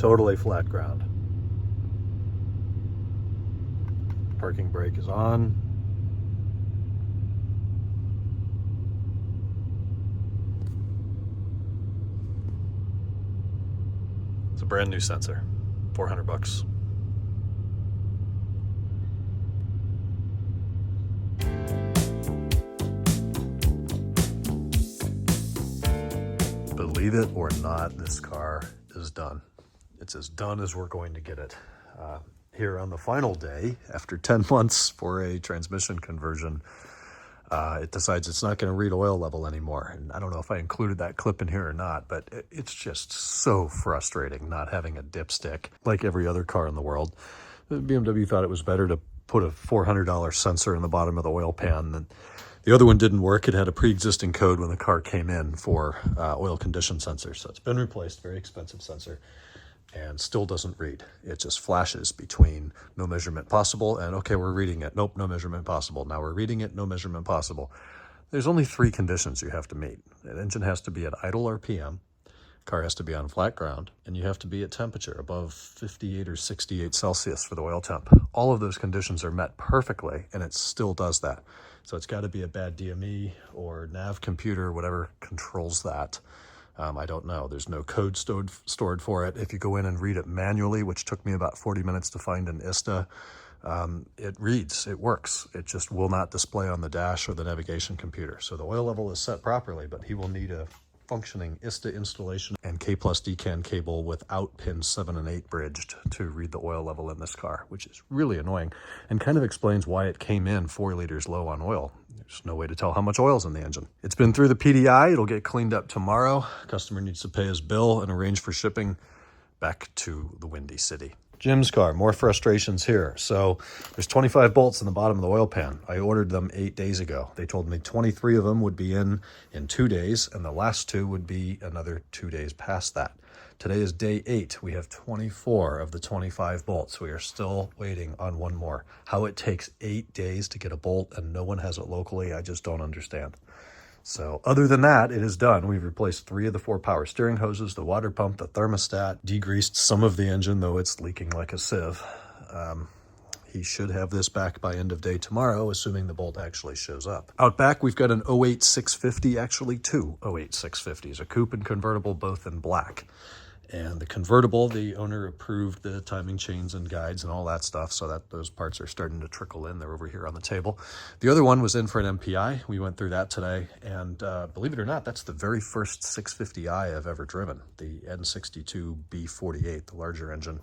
Totally flat ground. Parking brake is on. It's a brand new sensor, 400 bucks. Believe it or not, this car is done. It's as done as we're going to get it. Here on the final day, after 10 months for a transmission conversion, it decides it's not going to read oil level anymore. And I don't know if I included that clip in here or not, but it's just so frustrating not having a dipstick like every other car in the world. The BMW thought it was better to put a $400 sensor in the bottom of the oil pan than the other one didn't work. It had a pre-existing code when the car came in for oil condition sensors. So it's been replaced, very expensive sensor, and still doesn't read. It just flashes between no measurement possible and okay, we're reading it. Nope, no measurement possible. Now we're reading it, no measurement possible. There's only 3 conditions you have to meet. An engine has to be at idle RPM, car has to be on flat ground, and you have to be at temperature above 58 or 68 Celsius for the oil temp. All of those conditions are met perfectly, and it still does that. So it's got to be a bad DME or nav computer, whatever controls that. I don't know. There's no code stored for it. If you go in and read it manually, which took me about 40 minutes to find in ISTA, it reads, it works. It just will not display on the dash or the navigation computer. So the oil level is set properly, but he will need a functioning ISTA installation and K+ DCAN cable without pins 7 and 8 bridged to read the oil level in this car, which is really annoying and kind of explains why it came in 4 liters low on oil. There's no way to tell how much oil's in the engine. It's been through the PDI. It'll get cleaned up tomorrow. Customer needs to pay his bill and arrange for shipping back to the Windy City. Jim's car, more frustrations here. So there's 25 bolts in the bottom of the oil pan. I ordered them 8 days ago. They told me 23 of them would be in 2 days, and the last 2 would be another 2 days past that. Today is day 8. We have 24 of the 25 bolts. We are still waiting on 1 more. How it takes 8 days to get a bolt and no one has it locally, I just don't understand. So other than that, it is done. We've replaced 3 of the 4 power steering hoses, the water pump, the thermostat, degreased some of the engine, though it's leaking like a sieve. He should have this back by end of day tomorrow, assuming the bolt actually shows up. Out back, we've got an 08 650, actually 2 08 650s, a coupe and convertible, both in black. And the convertible, the owner approved the timing chains and guides and all that stuff, so that those parts are starting to trickle in. They're over here on the table. The other one was in for an MPI. We went through that today, and believe it or not, that's the very first 650i I've ever driven, the N62 B48, the larger engine.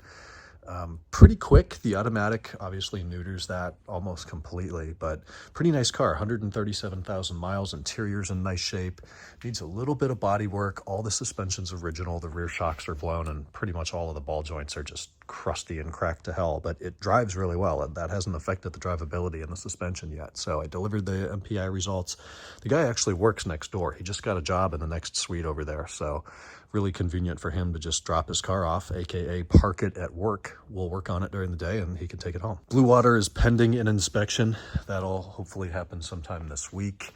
Pretty quick. The automatic obviously neuters that almost completely, but pretty nice car. 137,000 miles, interior's in nice shape. Needs a little bit of body work. All the suspension's original. The rear shocks are blown, and pretty much all of the ball joints are just crusty and cracked to hell, but it drives really well, and that hasn't affected the drivability in the suspension yet. So I delivered the MPI results. The guy actually works next door. He just got a job in the next suite over there, so really convenient for him to just drop his car off, aka park it at work. We'll work on it during the day and he can take it home. Blue water is pending an inspection. That'll hopefully happen sometime this week.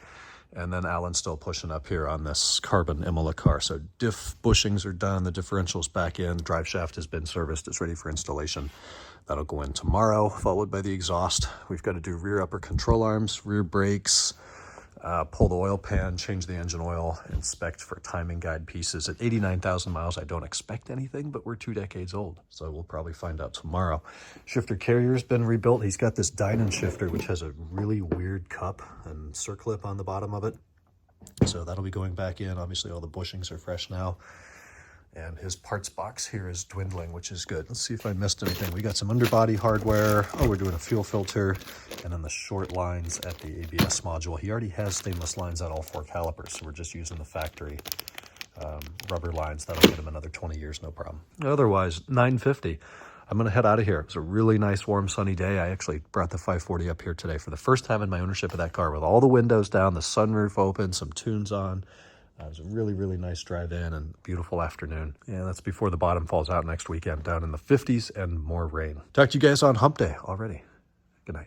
And then Alan's still pushing up here on this carbon Imola car. So diff bushings are done, the differential's back in, the drive shaft has been serviced, it's ready for installation. That'll go in tomorrow, followed by the exhaust. We've got to do rear upper control arms, rear brakes, pull the oil pan, change the engine oil, inspect for timing guide pieces. At 89,000 miles, I don't expect anything, but we're 2 decades old, so we'll probably find out tomorrow. Shifter carrier's been rebuilt. He's got this Dynon shifter, which has a really weird cup and circlip on the bottom of it. So that'll be going back in. Obviously, all the bushings are fresh now. And his parts box here is dwindling, which is good. Let's see if I missed anything. We got some underbody hardware. Oh, we're doing a fuel filter. And then the short lines at the ABS module. He already has stainless lines at all 4 calipers, so we're just using the factory rubber lines. That'll get him another 20 years, no problem. Otherwise, 950. I'm going to head out of here. It was a really nice, warm, sunny day. I actually brought the 540 up here today for the first time in my ownership of that car with all the windows down, the sunroof open, some tunes on. It was a really, really nice drive in and beautiful afternoon. Yeah, that's before the bottom falls out next weekend, down in the 50s and more rain. Talk to you guys on hump day already. Good night.